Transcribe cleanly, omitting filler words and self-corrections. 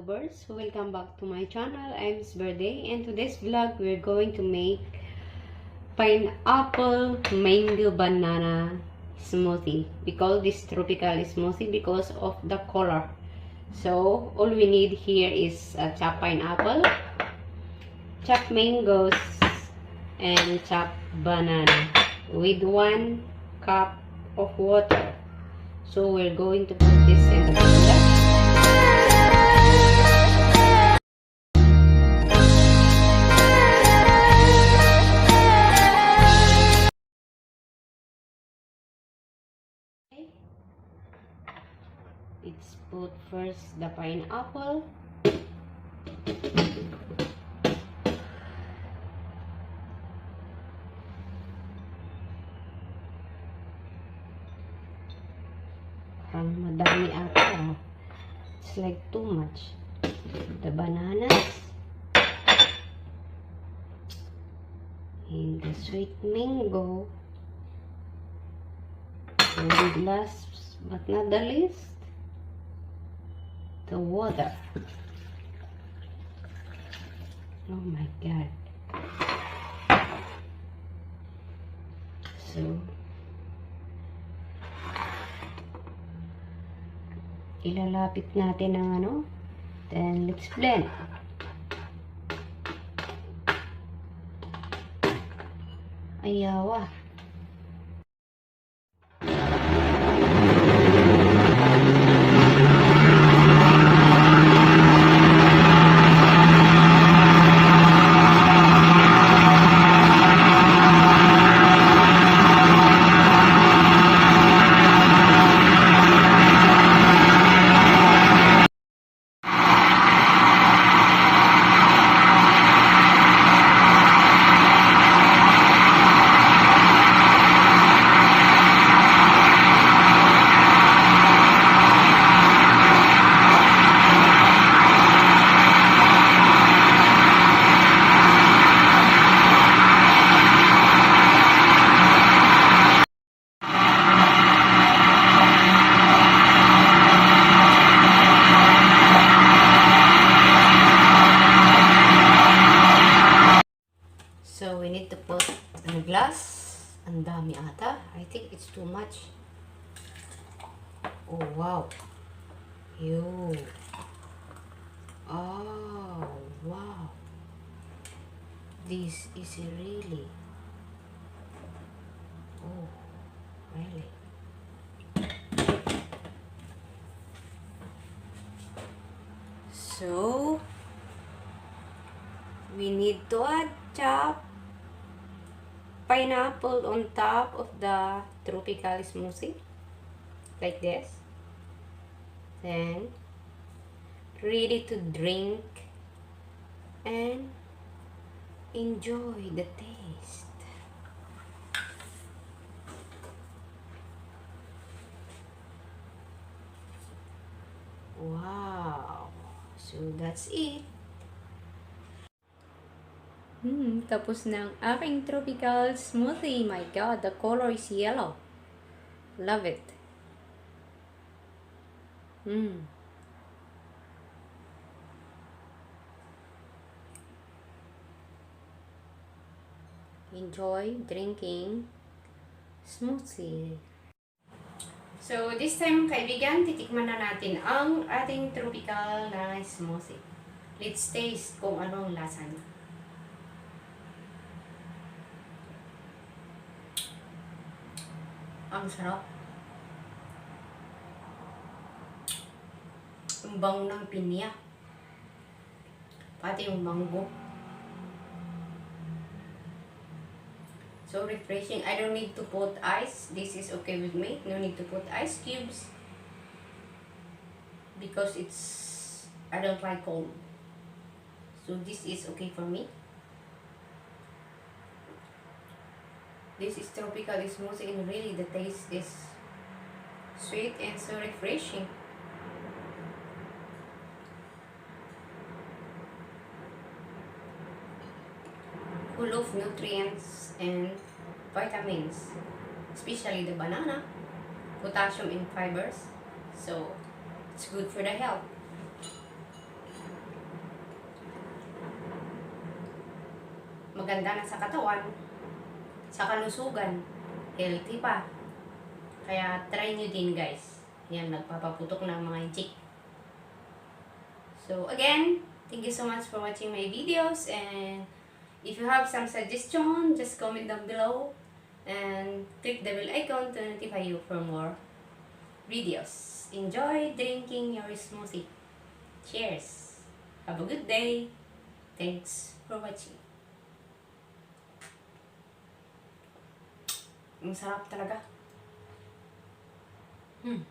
birds, welcome back to my channel. I'm EMZ BIRDE, and today's vlog we're going to make pineapple mango banana smoothie. We call this tropical smoothie because of the color. So all we need here is chopped pineapple, chopped mangoes, and chopped banana with 1 cup of water. So we're going to put this in the blender. Let's put first the pineapple. Parang madami ata. It's like too much. The bananas. And the sweet mango. And last but not the least, the water. Oh my god. So ilalapit natin ang ano, then let's blend. Ayawa. So we need to put a glass. Ang dami ata. I think it's too much. Oh wow. Yo. Oh wow. This is really. Oh really. So we need to add chopped pineapple on top of the tropical smoothie, like this. Then ready to drink and enjoy the taste. Wow, so that's it. Tapos na ang aking tropical smoothie. My God, the color is yellow. Love it. Enjoy drinking smoothie. So, this time, kaibigan, titikman na natin ang ating tropical na smoothie. Let's taste kung anong lasa niya. Ang sarap. Ang bango ng pinya. Pati yung mango. So refreshing. I don't need to put ice. This is okay with me. No need to put ice cubes. Because I don't like cold. So this is okay for me. This is tropical smoothie, and really the taste is sweet and so refreshing. Full of nutrients and vitamins, especially the banana, potassium and fibers. So it's good for the health. maganda na sa katawan, sa kalusugan, healthy pa. Kaya try nyo din guys. Yan, nagpapaputok ng mga inchik. So again, thank you so much for watching my videos, and if you have some suggestion, just comment down below and click the bell icon to notify you for more videos. Enjoy drinking your smoothie. Cheers! Have a good day. Thanks for watching. Ang sarap talaga. Hmm.